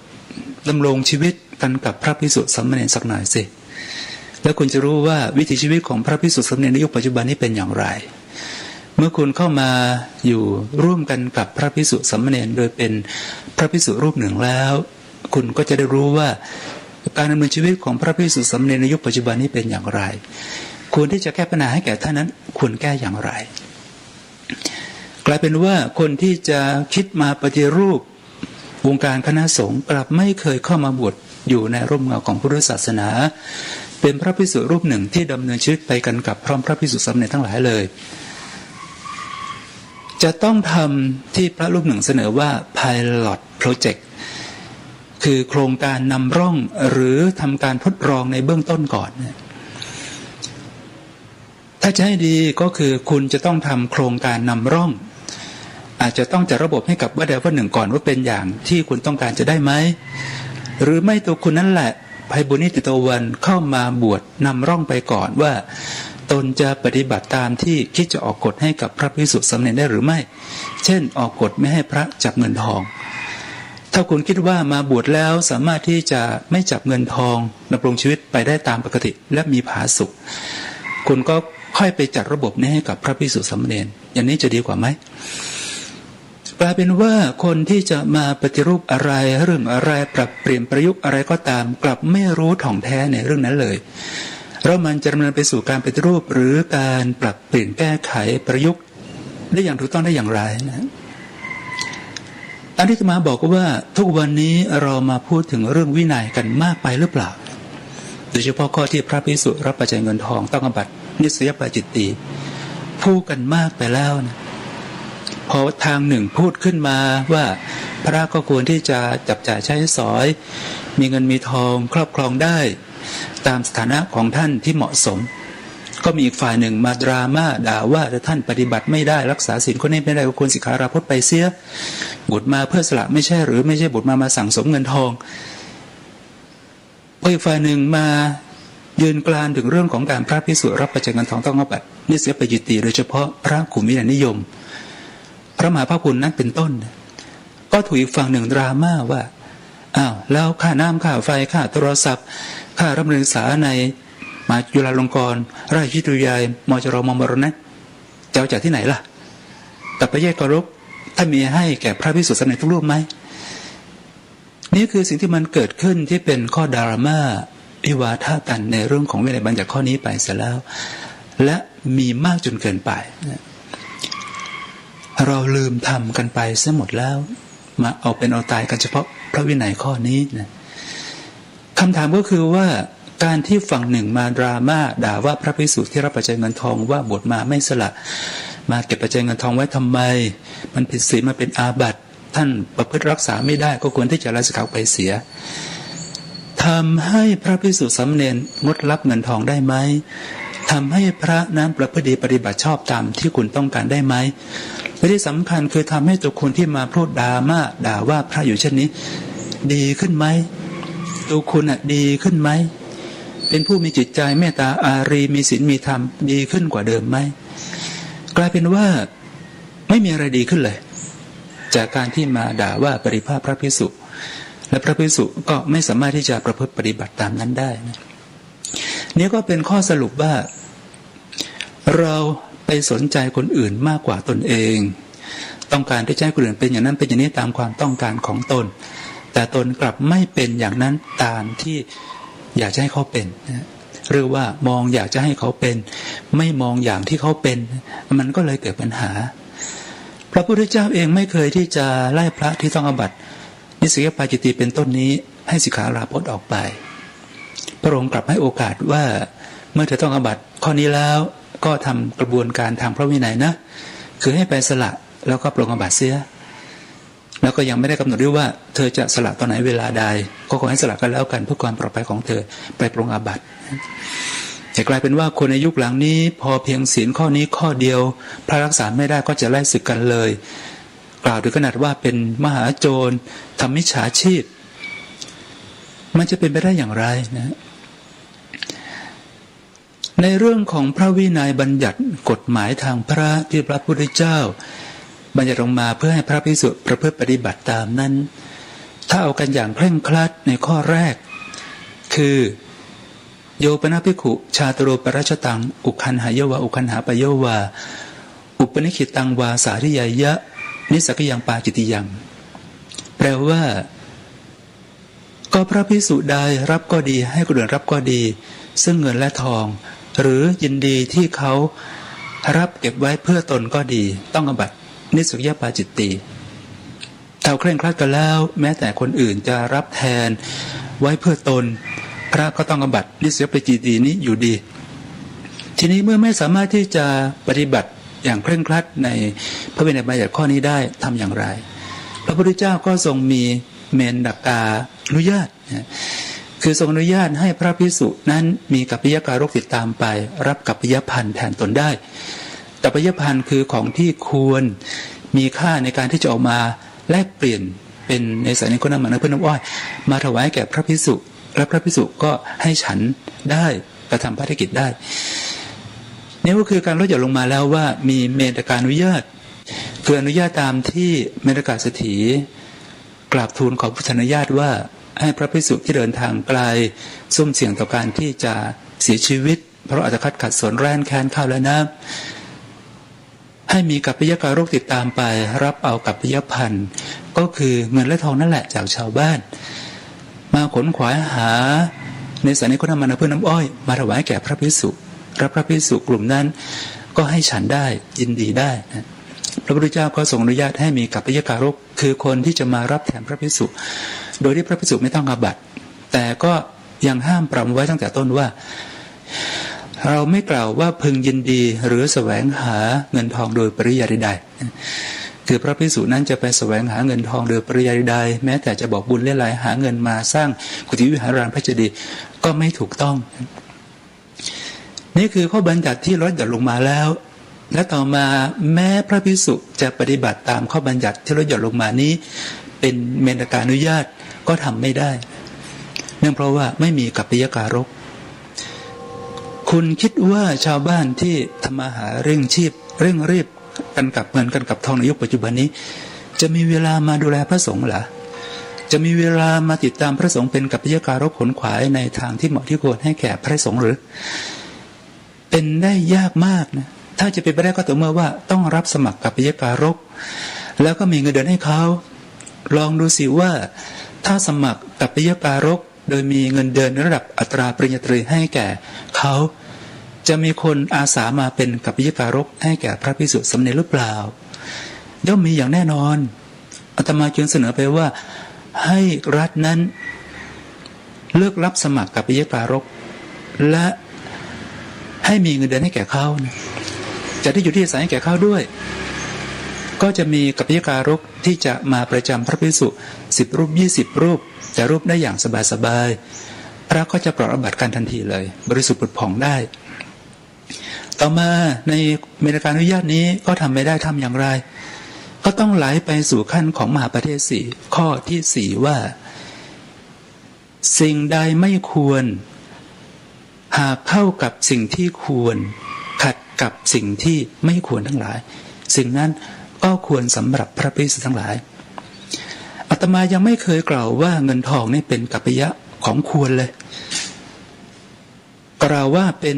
ดำรงชีวิตกันกับพระภิกษุสามเณรสักหน่อยสิแล้วคุณจะรู้ว่าวิถีชีวิตของพระภิกษุสามเณรในยุคปัจจุบันนี้เป็นอย่างไรเมื่อคุณเข้ามาอยู่ร่วมกันกับพระภิกษุสามเณรโดยเป็นพระภิกษุรูปหนึ่งแล้วคุณก็จะได้รู้ว่าการดำเนินชีวิตของพระภิกษุสามเณรในยุคปัจจุบันนี้เป็นอย่างไรควรที่จะแก้ปัญหาให้แก่ท่านนั้นควรแก้อย่างไรกลายเป็นว่าคนที่จะคิดมาปฏิรูปวงการคณะสงฆ์กลับไม่เคยเข้ามาบวชอยู่ในร่มเงาของพุทธศาสนาเป็นพระภิกษุรูปหนึ่งที่ดำเนินชีวิตไปกันกับพร้อมพระภิกษุสามเณรทั้งหลายเลยจะต้องทำที่พระรูปหนึ่งเสนอว่า Pilot Project คือโครงการนำร่องหรือทำการทดลองในเบื้องต้นก่อนถ้าจะให้ดีก็คือคุณจะต้องทำโครงการนำร่องอาจจะต้องจัดระบบให้กับว่าใดว่าหนึ่งก่อนว่าเป็นอย่างที่คุณต้องการจะได้ไหมหรือไม่ตัวคุณนั่นแหละไพบูลย์นิติตะวันเข้ามาบวชนำร่องไปก่อนว่าตนจะปฏิบัติตามที่คิดจะออกกฎให้กับพระภิกษุสามเณรได้หรือไม่เช่นออกกฎไม่ให้พระจับเงินทองถ้าคุณคิดว่ามาบวชแล้วสามารถที่จะไม่จับเงินทองดำรงชีวิตไปได้ตามปกติและมีผาสุกคุณก็ค่อยไปจัดระบบนี้ให้กับพระภิกษุสามเณรอย่างนี้จะดีกว่าไหมกลายเป็นว่าคนที่จะมาปฏิรูปอะไรเรื่องอะไรปรับเปลี่ยนประยุกต์อะไรก็ตามกลับไม่รู้ถ่องแท้ในเรื่องนั้นเลยแล้วมันจะดำเนินไปสู่การปฏิรูปหรือการปรับเปลี่ยนแก้ไขประยุกต์ได้อย่างถูกต้องได้อย่างไรนะอันที่จะมาบอกว่าทุกวันนี้เรามาพูดถึงเรื่องวินัยกันมากไปหรือเปล่าโดยเฉพาะข้อที่พระภิกษุรับปัจจัยเงินทองต้องอาบัตินิสยปาจิตตีพูดกันมากไปแล้วนะพอทางหนึ่งพูดขึ้นมาว่าพระก็ควรที่จะจับจ่ายใช้สอยมีเงินมีทองครอบครองได้ตามสถานะของท่านที่เหมาะสม ก็มีอีกฝ่ายหนึ่งมาดราม่าด่าว่าถ้าท่านปฏิบัติไม่ได้รักษาศีลข้อนี้ไม่ได้ก็ควรสิกขาราพจน์ไปเสียบวชมาเพื่อสละไม่ใช่หรือไม่ใช่บวชมาสั่งสมเงินทองพออีกฝ่ายหนึ่งมายืนกลานถึงเรื่องของการพระภิกษุรับปัจจัยเงินทองต้องอาบัตินิสยปยิติโดยเฉพาะพระกลุ่มวินัยนิยมพระมหาภาคคุณนั้นเป็นต้นก็ถูกอีกฝั่งหนึ่งดราม่าว่าอ้าวแล้วค่าน้ำค่าไฟค่าโทรศัพท์ค่ารับเงินศึกษาในมหาจุฬาลงกรณราชวิทยาลัยมจรมมรณะจะเอาจากที่ไหนล่ะกับประเทศกรุกถ้ามีให้แก่พระภิกษุสามเณรทุกรูปไหมนี่คือสิ่งที่มันเกิดขึ้นที่เป็นข้อดราม่าวิวาทกันในเรื่องของวินัยบัญญัติข้อนี้ไปเสร็จแล้วและมีมากจนเกินไปเราลืมทำกันไปซะหมดแล้วมาเอาเป็นเอาตายกันเฉพาะพระวินัยข้อนี้นะคำถามก็คือว่าการที่ฝั่งหนึ่งมาดราม่าด่าว่าพระภิกษุที่รับปัจจัยเงินทองว่าบวชมาไม่สละมาเก็บปัจจัยเงินทองไว้ทำไมมันผิดศีลมันเป็นอาบัติท่านประพฤติรักษาไม่ได้ก็ควรที่จะลาสิกขาไปเสียทำให้พระภิกษุสามเณรงดรับเงินทองได้ไหมทำให้พระนั้นประพฤติปฏิบัติชอบตามที่คุณต้องการได้ไหมและที่สำคัญคือทำให้ตัวคุณที่มาพูดด่าว่าพระอยู่เช่นนี้ดีขึ้นไหมตัวคุณดีขึ้นไหมเป็นผู้มีจิตใจเมตตาอารีมีศีลมีธรรมดีขึ้นกว่าเดิมไหมกลายเป็นว่าไม่มีอะไรดีขึ้นเลยจากการที่มาด่าว่าปฏิภาณพระภิกษุและพระภิกษุก็ไม่สามารถที่จะประพฤติปฏิบัติตามนั้นได้นี่ก็เป็นข้อสรุปว่าเราไปสนใจคนอื่นมากกว่าตนเองต้องการที่จะให้คนอื่นเป็นอย่างนั้นเป็นอย่างนี้ตามความต้องการของตนแต่ตนกลับไม่เป็นอย่างนั้นตามที่อยากจะให้เขาเป็นหรือว่ามองอยากจะให้เขาเป็นไม่มองอย่างที่เขาเป็นมันก็เลยเกิดปัญหาพระพุทธเจ้าเองไม่เคยที่จะไล่พระที่ต้องอาบัตินิสยปาจิตติเป็นต้นนี้ให้สิกขาราพจน์ออกไปพระองค์กลับให้โอกาสว่าเมื่อเธอต้องอาบัติข้อนี้แล้วก็ทำกระบวนการทางพระวินัยนะคือให้ไปสละแล้วก็ปรงอาบัติเสียแล้วก็ยังไม่ได้กำหนดด้วยว่าเธอจะสละตอนไหนเวลาใดก็ขอให้สละกันแล้วกันเพื่อความปลอดภัยของเธอไปปรงอาบัติแต่กลายเป็นว่าคนในยุคหลังนี้พอเพียงศีลข้อนี้ข้อเดียวพระรักษาไม่ได้ก็จะไล่ศึกกันเลยกล่าวถึงขนาดว่าเป็นมหาโจรทำมิจฉาชีพมันจะเป็นไปได้อย่างไรนะในเรื่องของพระวินัยบัญญัติกฎหมายทางพระที่พระพุทธเจ้าบัญญัติออกมาเพื่อให้พระภิกษุประพฤติปฏิบัติตามนั้นถ้าเอากันอย่างเคร่งครัดในข้อแรกคือโยปนภิกขุชาตโรปรัชตังอุคันหายะวะอุคันหาปโยวาอุปนิขิตังวาสาธิยายะนิสักยังปาจิติยังแปลว่าก็พระภิกษุใดรับก็ดีให้คนอื่นรับก็ดีซึ่งเงินและทองหรือยินดีที่เขารับเก็บไว้เพื่อตนก็ดีต้องอาบัตินิสยปาจิตติถ้าเคร่งครัดกันแล้วแม้แต่คนอื่นจะรับแทนไว้เพื่อตนพระก็ต้องอาบัตินิสยปาจิตตินี้อยู่ดีทีนี้เมื่อไม่สามารถที่จะปฏิบัติอย่างเคร่งครัดในพระวินัยบัญญัติข้อนี้ได้ทำอย่างไรพระพุทธเจ้าก็ทรงมีเมนดักกาอนุญาตคือทรงอนุญาตให้พระภิกษุนั้นมีกัปปิยการกติดตามไปรับกัปปิยพันธ์แทนตนได้กัปปิยพันธ์คือของที่ควรมีค่าในการที่จะออกมาแลกเปลี่ยนเป็นในสายนี้คนน้ำมันน้ำพึ่งน้ำอ้อยมาถวายแก่พระภิกษุและพระภิกษุก็ให้ฉันได้กระทำภารกิจได้นี่ก็คือการลดหย่อนลงมาแล้วว่ามีเมตตาอนุญาตคืออนุญาตตามที่เมตตาเศรษฐีกราบทูลขอพุทธานุญาตว่าให้พระภิกษุที่เดินทางไกลซุ่มเสี่ยงต่อการที่จะเสียชีวิตเพราะอัตคัดขัดสนแร้นแค้นข้าวและน้ำให้มีกัปปิยการกติดตามไปรับเอากัปปิยพันธ์ก็คือเงินและทองนั่นแหละจากชาวบ้านมาขนขวายหาในสายนี้ก็นำมันเพื่อน้ำอ้อยมาถวายแก่พระภิกษุรับพระภิกษุกลุ่มนั้นก็ให้ฉันได้ยินดีได้นะพระพุทธเจ้าก็ทรงอนุญาตให้มีกัปปิยการกคือคนที่จะมารับแทนพระภิกษุโดยที่พระภิกษุไม่ต้องอาบัติแต่ก็ยังห้ามปรามไว้ตั้งแต่ต้นว่าเราไม่กล่าวว่าพึงยินดีหรือแสวงหาเงินทองโดยปริยายใดคือพระภิกษุนั้นจะไปแสวงหาเงินทองโดยปริยายใดแม้แต่จะบอกบุญเล่หลายหาเงินมาสร้างกุฏิวิหารพระเจดีย์ก็ไม่ถูกต้อง นี่คือข้อบัญญัติที่ลดหย่อนลงมาแล้วและต่อมาแม้พระภิกษุจะปฏิบัติตามข้อบัญญัติที่ลดหย่อนลงมานี้เป็นเมนกานุญาตก็ทำไม่ได้เนื่องเพราะว่าไม่มีกัปปิยการกคุณคิดว่าชาวบ้านที่ทำมาหาเร่งชีพเร่งรีบกันกับเงินกันกับทองในยุคปัจจุบันนี้จะมีเวลามาดูแลพระสงฆ์เหรอจะมีเวลามาติดตามพระสงฆ์เป็นกัปปิยการกขนขวายในทางที่เหมาะที่ควรให้แก่พระสงฆ์หรือเป็นได้ยากมากนะถ้าจะเป็นไปได้ก็ต่อเมื่อว่าต้องรับสมัครกัปปิยการกแล้วก็มีเงินเดือนให้เขาลองดูสิว่าถ้าสมัครกัปปิยการกโดยมีเงินเดือนระดับอัตราปริญญาตรีให้แก่เขาจะมีคนอาสามาเป็นกัปปิยการกให้แก่พระภิกษุสามเณรหรือเปล่าย่อมมีอย่างแน่นอนอาตมาจึงเสนอไปว่าให้รัฐนั้นเลือกรับสมัครกัปปิยการกและให้มีเงินเดือนให้แก่เขาจะได้อยู่ที่อาศัยให้แก่เขาด้วยก็จะมีกัปปิยการกที่จะมาประจำพระภิกษุ10 รูป20 รูปจะรูปได้อย่างสบายๆพระก็จะปลดอาบัติกันทันทีเลยบริสุทธิ์ผุดผ่องได้ต่อมาในเมนกานุญาตนี้ก็ทำไม่ได้ทำอย่างไรก็ต้องไหลไปสู่ขั้นของมหาประเทศ4ข้อที่4ว่าสิ่งใดไม่ควรหากเข้ากับสิ่งที่ควรขัดกับสิ่งที่ไม่ควรทั้งหลายสิ่งนั้นก็ควรสำหรับพระภิกษุทั้งหลายอาตมายังไม่เคยกล่าวว่าเงินทองนี่เป็นกัปปิยะของควรเลยกล่าวว่าเป็น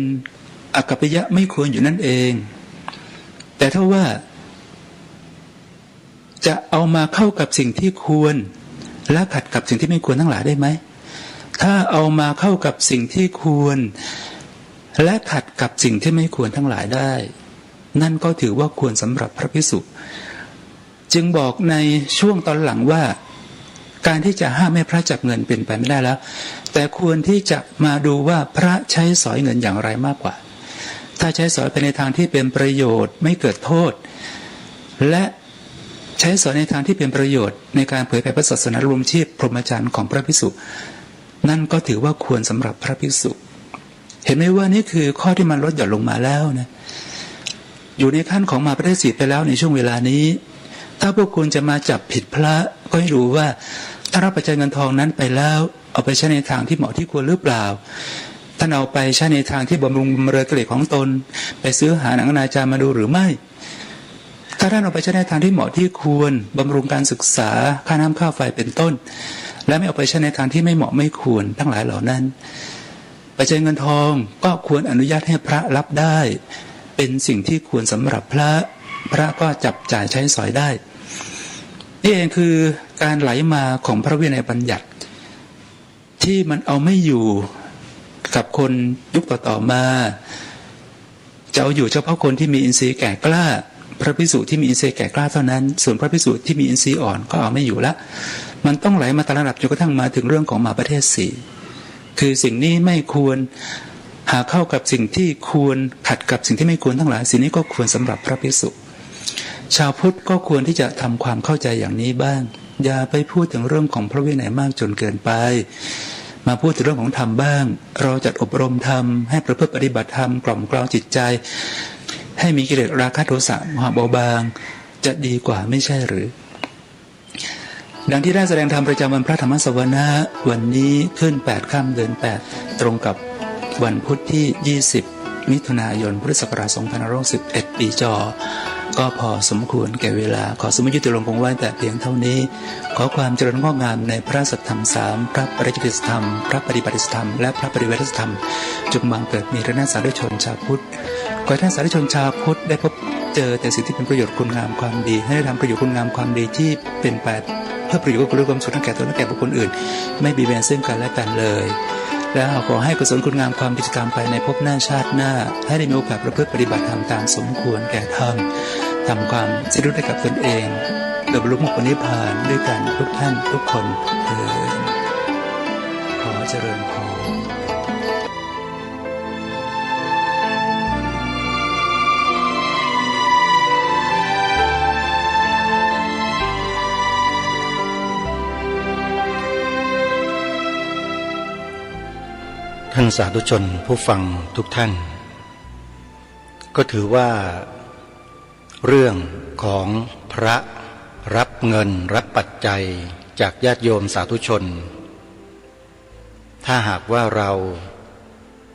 อกัปปิยะไม่ควรอยู่นั่นเองแต่ถ้าว่าจะเอามาเข้ากับสิ่งที่ควรและขัดกับสิ่งที่ไม่ควรทั้งหลายได้ไหมถ้าเอามาเข้ากับสิ่งที่ควรและขัดกับสิ่งที่ไม่ควรทั้งหลายได้นั่นก็ถือว่าควรสำหรับพระภิกษุจึงบอกในช่วงตอนหลังว่าการที่จะห้ามให้พระจับเงินเป็นไปไม่ได้แล้วแต่ควรที่จะมาดูว่าพระใช้สอยเงินอย่างไรมากกว่าถ้าใช้สอยไปในทางที่เป็นประโยชน์ไม่เกิดโทษและใช้สอยในทางที่เป็นประโยชน์ในการเผยแผ่พระศาสนารวมชีพพรหมจรรย์ของพระภิกษุนั่นก็ถือว่าควรสำหรับพระภิกษุเห็นไหมว่านี่คือข้อที่มันลดหย่อนลงมาแล้วนะอยู่ในขั้นของมหาประเทศ4ไปแล้วในช่วงเวลานี้ถ้าพวกคุณจะมาจับผิดพระก็ให้รู้ว่าถ้ารับปัจจัยเงินทองนั้นไปแล้วเอาไปใช้ในทางที่เหมาะที่ควรหรือเปล่าท่านเอาไปใช้ในทางที่บำรุงบำเรอกิเลสของตนไปซื้อหาหนังอนาจารมาดูหรือไม่ถ้าท่านเอาไปใช้ในทางที่เหมาะที่ควรบำรุงการศึกษาค่าน้ำค่าไฟเป็นต้นและไม่เอาไปใช้ในทางที่ไม่เหมาะไม่ควรทั้งหลายเหล่านั้นปัจจัยเงินทองก็ควรอนุญาตให้พระรับได้เป็นสิ่งที่ควรสำหรับพระก็จับจ่ายใช้สอยได้นี่เองคือการไหลมาของพระวินัยบัญญัติที่มันเอาไม่อยู่กับคนยุคต่อๆมาจะเอาอยู่เฉพาะคนที่มีอินทรีย์แก่กล้าพระภิกษุที่มีอินทรีย์แก่กล้าเท่านั้นส่วนพระภิกษุที่มีอินทรีย์อ่อนก็เอาไม่อยู่ละมันต้องไหลมาตามระดับจนกระทั่งมาถึงเรื่องของมหาประเทศ4คือสิ่งนี้ไม่ควรหาเข้ากับสิ่งที่ควรขัดกับสิ่งที่ไม่ควรทั้งหลายสิ่งนี้ก็ควรสำหรับพระภิกษุชาวพุทธก็ควรที่จะทำความเข้าใจอย่างนี้บ้างอย่าไปพูดถึงเรื่องของพระวินัยมากจนเกินไปมาพูดถึงเรื่องของธรรมบ้างเราจัดอบรมธรรมให้ประพฤติปฏิบัติธรรมกล่อมเกลาจิตใจให้มีกิเลสราคะโทสะโมหะเบาบางจะดีกว่าไม่ใช่หรือดังที่ได้แสดงธรรมประจำวันพระธรรมสวนะวันนี้ขึ้น8 ค่ำเดือน 8ตรงกับวันพุธที่20มิถุนายนพุทธศักราช2511ปีจอก็พอสมควรแก่เวลาขอสมมุติยุติลงคงไว้แต่เพียงเท่านี้ขอความเจริญงอกงามในพระสัทธรรม3พระปริจิตติธรรมพระปฏิบัติธรรมและพระปริเวทธรรมจงบังเกิดมีแด่ท่านสาธุชนชาวพุทธขอให้ท่านสาธุชนชาวพุทธได้พบเจอแต่สิ่งที่เป็นประโยชน์คุณงามความดีให้ได้ทำประโยชน์คุณงามความดีที่เป็นไปเพื่อประโยชน์และความสุขทั้งแก่ตนและแก่บุคคลอื่นไม่บีบแบนซึ่งกันและกันเลยแล้วขอให้กุศลคุณงามความดีตามไปในภพหน้าชาติหน้าให้ได้มีโอกาสประพฤติปฏิบัติธรรมตามสมควรแก่ธรรมทำความสิ้นทุกข์ให้กับตนเองโดยบรรลุมรรคผลนิพพานด้วยกันทุกท่านทุกคนเถิดขอเจริญพร ท่านสาธุชนผู้ฟังทุกท่าน ก็ถือว่าเรื่องของพระรับเงินรับปัจจัยจากญาติโยมสาธุชนถ้าหากว่าเรา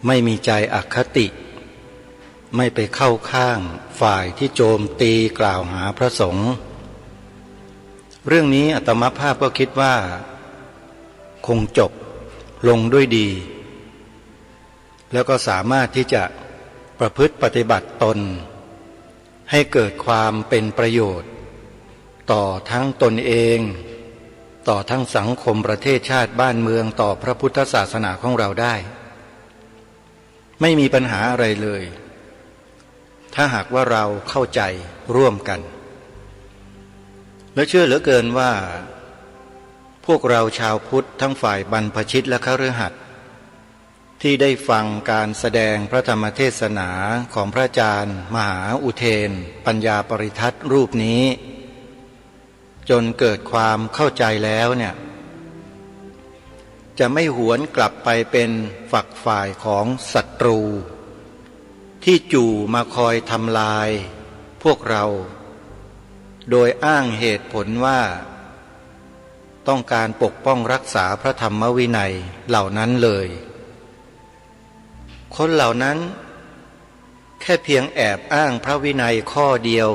ไม่มีใจอคติไม่ไปเข้าข้างฝ่ายที่โจมตีกล่าวหาพระสงฆ์เรื่องนี้อาตมาภาพก็คิดว่าคงจบลงด้วยดีแล้วก็สามารถที่จะประพฤติปฏิบัติตนให้เกิดความเป็นประโยชน์ต่อทั้งตนเองต่อทั้งสังคมประเทศชาติบ้านเมืองต่อพระพุทธศาสนาของเราได้ไม่มีปัญหาอะไรเลยถ้าหากว่าเราเข้าใจร่วมกันและเชื่อเหลือเกินว่าพวกเราชาวพุทธทั้งฝ่ายบรรพชิตและคฤหัสถ์ที่ได้ฟังการแสดงพระธรรมเทศนาของพระอาจารย์มหาอุเทนปัญญาปริทัศน์รูปนี้จนเกิดความเข้าใจแล้วเนี่ยจะไม่หวนกลับไปเป็นฝักฝ่ายของศัตรูที่จู่มาคอยทำลายพวกเราโดยอ้างเหตุผลว่าต้องการปกป้องรักษาพระธรรมวินัยเหล่านั้นเลยคนเหล่านั้นแค่เพียงแอบอ้างพระวินัยข้อเดียว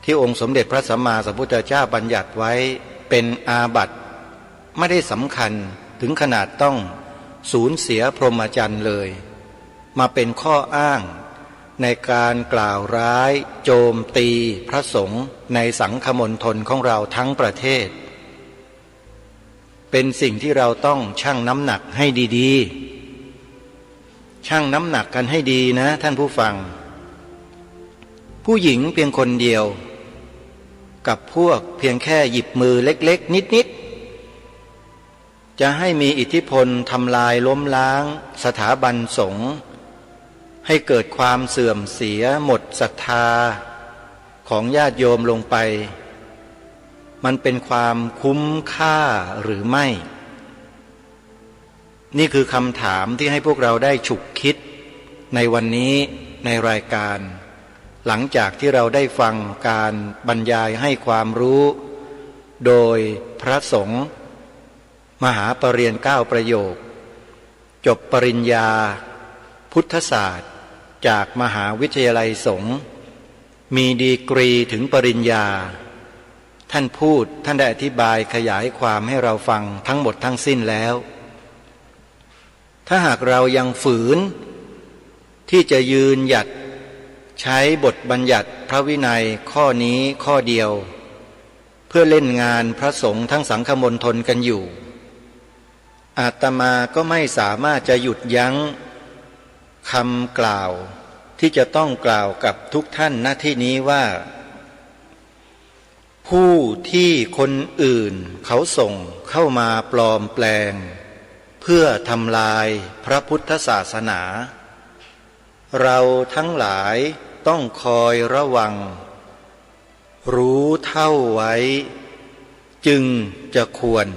ที่องค์สมเด็จพระสัมมาสัมพุทธเจ้าบัญญัติไว้เป็นอาบัติไม่ได้สำคัญถึงขนาดต้องสูญเสียพรหมจรรย์เลยมาเป็นข้ออ้างในการกล่าวร้ายโจมตีพระสงฆ์ในสังฆมณฑลของเราทั้งประเทศเป็นสิ่งที่เราต้องชั่งน้ำหนักให้ดีๆชั่งน้ำหนักกันให้ดีนะท่านผู้ฟังผู้หญิงเพียงคนเดียวกับพวกเพียงแค่หยิบมือเล็กๆนิดๆจะให้มีอิทธิพลทำลายล้มล้างสถาบันสงฆ์ให้เกิดความเสื่อมเสียหมดศรัทธาของญาติโยมลงไปมันเป็นความคุ้มค่าหรือไม่นี่คือคำถามที่ให้พวกเราได้ฉุกคิดในวันนี้ในรายการหลังจากที่เราได้ฟังการบรรยายให้ความรู้โดยพระสงฆ์มหาปรริญญา9 ประโยคจบปริญญาพุทธศาสตร์จากมหาวิทยาลัยสงฆ์มีดีกรีถึงปริญญาท่านพูดท่านได้อธิบายขยายความให้เราฟังทั้งหมดทั้งสิ้นแล้วถ้าหากเรายังฝืนที่จะยืนหยัดใช้บทบัญญัติพระวินัยข้อนี้ข้อเดียวเพื่อเล่นงานพระสงฆ์ทั้งสังฆมณฑลกันอยู่อาตมาก็ไม่สามารถจะหยุดยั้งคำกล่าวที่จะต้องกล่าวกับทุกท่านณที่นี้ว่าผู้ที่คนอื่นเขาส่งเข้ามาปลอมแปลงเพื่อทำลายพระพุทธศาสนาเราทั้งหลายต้องคอยระวังรู้เท่าไว้จึงจะควร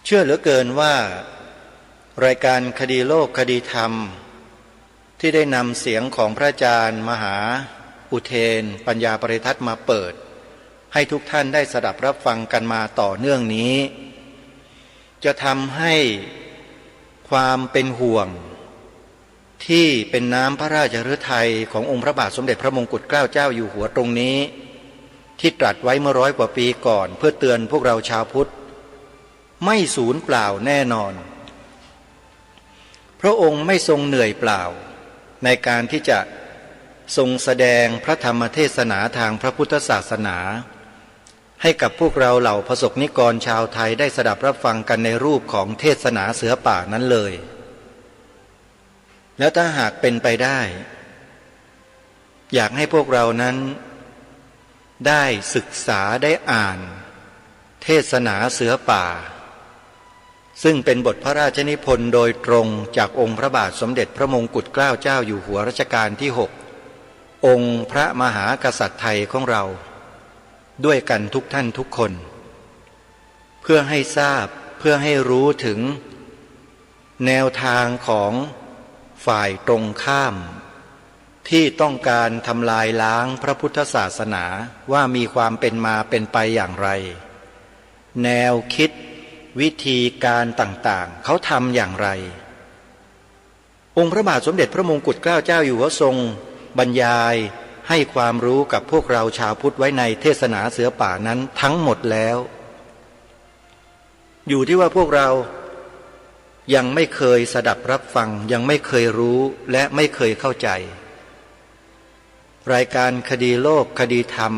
เชื่อเหลือเกินว่ารายการคดีโลกคดีธรรมที่ได้นำเสียงของพระอาจารย์มหาอุเทนปัญญาปริทัศน์มาเปิดให้ทุกท่านได้สดับรับฟังกันมาต่อเนื่องนี้จะทำให้ความเป็นห่วงที่เป็นน้ำพระราชฤทัยขององค์พระบาทสมเด็จพระมงกุฎเกล้าเจ้าอยู่หัวตรงนี้ที่ตรัสไว้เมื่อ100 กว่าปีก่อนเพื่อเตือนพวกเราชาวพุทธไม่สูญเปล่าแน่นอนพระองค์ไม่ทรงเหนื่อยเปล่าในการที่จะทรงแสดงพระธรรมเทศนาทางพระพุทธศาสนาให้กับพวกเราเหล่าพระสงฆ์นิกรชาวไทยได้สดับรับฟังกันในรูปของเทศนาเสือป่านั้นเลยแล้วถ้าหากเป็นไปได้อยากให้พวกเรานั้นได้ศึกษาได้อ่านเทศนาเสือป่าซึ่งเป็นบทพระราชนิพนธ์โดยตรงจากองค์พระบาทสมเด็จพระมงกุฎเกล้าเจ้าอยู่หัวรัชกาลที่6องค์พระมหากษัตริย์ไทยของเราด้วยกันทุกท่านทุกคนเพื่อให้ทราบเพื่อให้รู้ถึงแนวทางของฝ่ายตรงข้าม ที่ต้องการทำลายล้างพระพุทธศาสนาว่ามีความเป็นมาเป็นไปอย่างไรแนวคิดวิธีการต่างๆเขาทำอย่างไรองค์พระบาทสมเด็จพระมงกุฎเกล้าเจ้าอยู่หัวทรงบรรยายให้ความรู้กับพวกเราชาวพุทธไว้ในเทศนาเสือป่านั้นทั้งหมดแล้วอยู่ที่ว่าพวกเรายังไม่เคยสดับรับฟังยังไม่เคยรู้และไม่เคยเข้าใจรายการคดีโลกคดีธรรม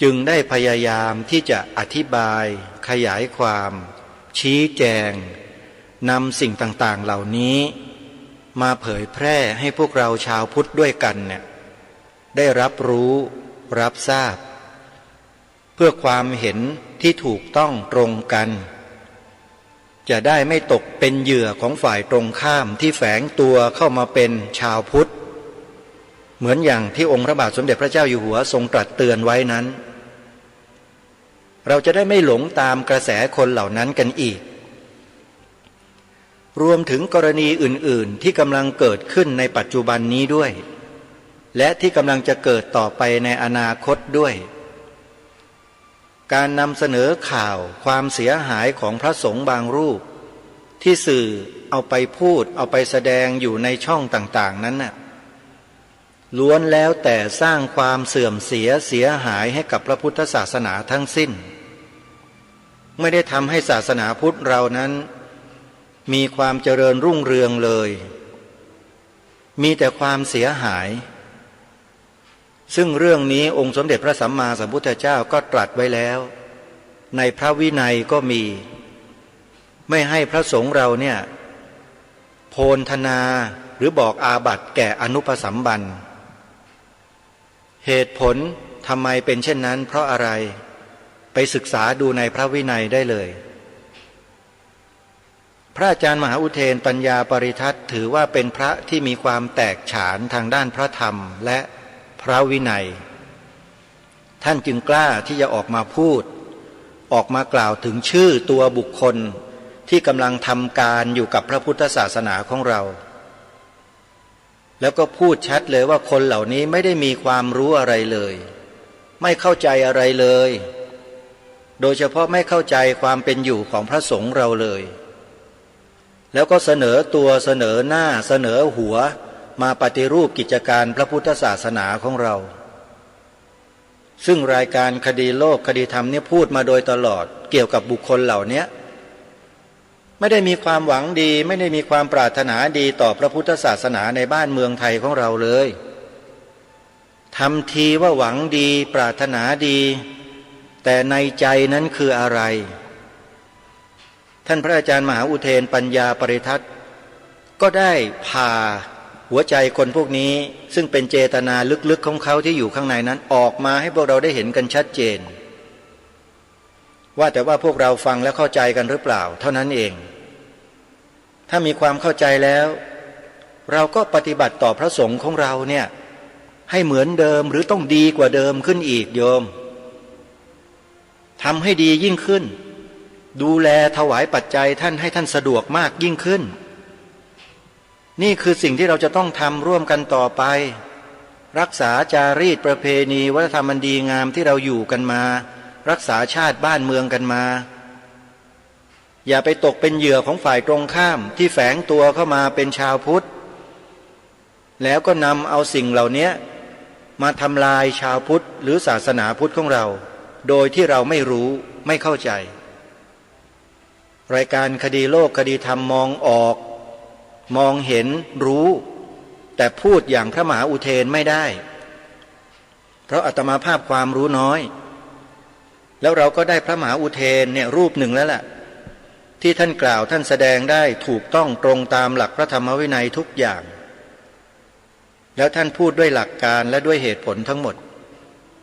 จึงได้พยายามที่จะอธิบายขยายความชี้แจงนำสิ่งต่างๆเหล่านี้มาเผยแพร่ให้พวกเราชาวพุทธด้วยกันเนี่ยได้รับรู้รับทราบเพื่อความเห็นที่ถูกต้องตรงกันจะได้ไม่ตกเป็นเหยื่อของฝ่ายตรงข้ามที่แฝงตัวเข้ามาเป็นชาวพุทธเหมือนอย่างที่องค์พระบาทสมเด็จพระเจ้าอยู่หัวทรงตรัสเตือนไว้นั้นเราจะได้ไม่หลงตามกระแสคนเหล่านั้นกันอีกรวมถึงกรณีอื่นๆที่กำลังเกิดขึ้นในปัจจุบันนี้ด้วยและที่กำลังจะเกิดต่อไปในอนาคตด้วยการนำเสนอข่าวความเสียหายของพระสงฆ์บางรูปที่สื่อเอาไปพูดเอาไปแสดงอยู่ในช่องต่างๆนั้นน่ะล้วนแล้วแต่สร้างความเสื่อมเสียหายให้กับพระพุทธศาสนาทั้งสิ้นไม่ได้ทำให้ศาสนาพุทธเรานั้นมีความเจริญรุ่งเรืองเลยมีแต่ความเสียหายซึ่งเรื่องนี้องค์สมเด็จพระสัมมาสัมพุทธเจ้าก็ตรัสไว้แล้วในพระวินัยก็มีไม่ให้พระสงฆ์เราเนี่ยโพลธนาหรือบอกอาบัติแก่อนุปสัมบันเหตุผลทำไมเป็นเช่นนั้นเพราะอะไรไปศึกษาดูในพระวินัยได้เลยพระอาจารย์มหาอุเทนปัญญาปริทัศน์ถือว่าเป็นพระที่มีความแตกฉานทางด้านพระธรรมและพระวินัยท่านจึงกล้าที่จะออกมาพูดออกมากล่าวถึงชื่อตัวบุคคลที่กำลังทำการอยู่กับพระพุทธศาสนาของเราแล้วก็พูดชัดเลยว่าคนเหล่านี้ไม่ได้มีความรู้อะไรเลยไม่เข้าใจอะไรเลยโดยเฉพาะไม่เข้าใจความเป็นอยู่ของพระสงฆ์เราเลยแล้วก็เสนอตัวเสนอหน้าเสนอหัวมาปฏิรูปกิจการพระพุทธศาสนาของเราซึ่งรายการคดีโลกคดีธรรมเนี่ยพูดมาโดยตลอดเกี่ยวกับบุคคลเหล่านี้ไม่ได้มีความหวังดีไม่ได้มีความปรารถนาดีต่อพระพุทธศาสนาในบ้านเมืองไทยของเราเลยทำทีว่าหวังดีปรารถนาดีแต่ในใจนั้นคืออะไรท่านพระอาจารย์มหาอุเทนปัญญาปริทัศน์ก็ได้พาหัวใจคนพวกนี้ซึ่งเป็นเจตนาลึกๆของเขาที่อยู่ข้างในนั้นออกมาให้พวกเราได้เห็นกันชัดเจนว่าแต่ว่าพวกเราฟังแล้วเข้าใจกันหรือเปล่าเท่านั้นเองถ้ามีความเข้าใจแล้วเราก็ปฏิบัติต่อพระสงฆ์ของเราเนี่ยให้เหมือนเดิมหรือต้องดีกว่าเดิมขึ้นอีกโยมทำให้ดียิ่งขึ้นดูแลถวายปัจจัยท่านให้ท่านสะดวกมากยิ่งขึ้นนี่คือสิ่งที่เราจะต้องทำร่วมกันต่อไปรักษาจารีตประเพณีวัฒนธรรมอันดีงามที่เราอยู่กันมารักษาชาติบ้านเมืองกันมาอย่าไปตกเป็นเหยื่อของฝ่ายตรงข้ามที่แฝงตัวเข้ามาเป็นชาวพุทธแล้วก็นำเอาสิ่งเหล่านี้มาทำลายชาวพุทธหรือศาสนาพุทธของเราโดยที่เราไม่รู้ไม่เข้าใจรายการคดีโลกคดีธรรมมองออกมองเห็นรู้แต่พูดอย่างพระมหาอุเทนไม่ได้เพราะอาตมาภาพความรู้น้อยแล้วเราก็ได้พระมหาอุเทนเนี่ยรูปหนึ่งแล้วล่ะที่ท่านกล่าวท่านแสดงได้ถูกต้องตรงตามหลักพระธรรมวินัยทุกอย่างแล้วท่านพูดด้วยหลักการและด้วยเหตุผลทั้งหมด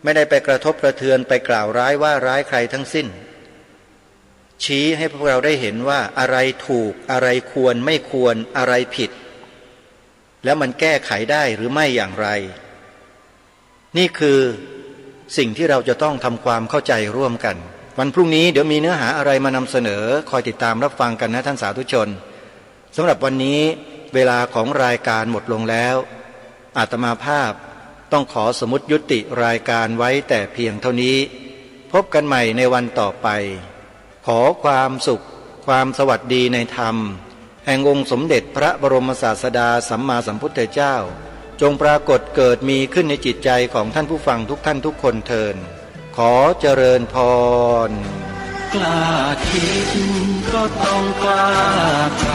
ไม่ได้ไปกระทบกระเทือนไปกล่าวร้ายว่าร้ายใครทั้งสิ้นชี้ให้พวกเราได้เห็นว่าอะไรถูกอะไรควรไม่ควรอะไรผิดแล้วมันแก้ไขได้หรือไม่อย่างไรนี่คือสิ่งที่เราจะต้องทำความเข้าใจร่วมกันวันพรุ่งนี้เดี๋ยวมีเนื้อหาอะไรมานำเสนอคอยติดตามรับฟังกันนะท่านสาธุชนสำหรับวันนี้เวลาของรายการหมดลงแล้ว อาตมาภาพต้องขอสมมุติยุติรายการไว้แต่เพียงเท่านี้พบกันใหม่ในวันต่อไปขอความสุขความสวัสดีในธรรมแห่งองค์สมเด็จพระบรมศาสดาสัมมาสัมพุทธเจ้าจงปรากฏเกิดมีขึ้นในจิตใจของท่านผู้ฟังทุกท่านทุกคนเทินขอเจริญพรกล้าคิดก็ต้องกล้าท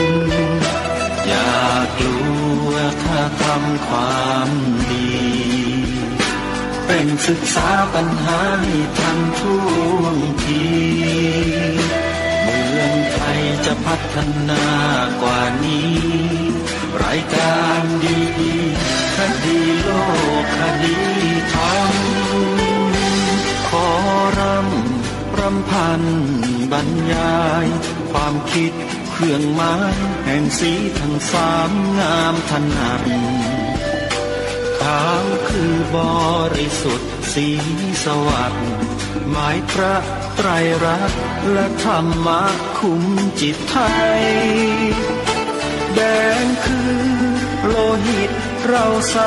ำอย่ากลัวถ้าทำความดีเป็นศึกษาปัญหาให้ทันท่วงทีเมืองไทยจะพัฒนากว่านี้รายการดีคดีโลกคดีธรรมขอรำพันบรรยายความคิดเครื่องหมายแห่งสีทั้งสามงามถนัดขาวคือบริสุทธิ์สีสวัสดิ์หมายพระไตรรัตน์และธรรมะคุ้มจิตไทยแดงคือโลหิตเราใส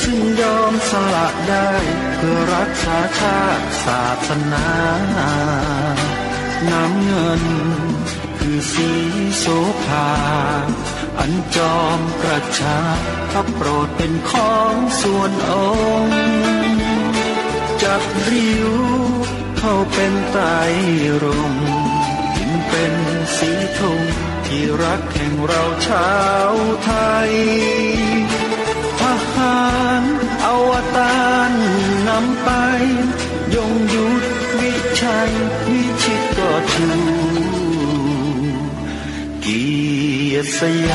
ซึ่งยอมสละได้เพื่อรักษาชาติศาสนาน้ำเงินคือสีโสภาอันจอมประชาพระโปรดเป็นของส่วนองค์จับริ้วเข้าเป็นไตรรงค์ยิ่งเป็นสีธงที่รักแห่งเราชาวไทยทหารอวตารนำไปยงยุทธวิชัยวิชิตก็ชูเกียรติสยาม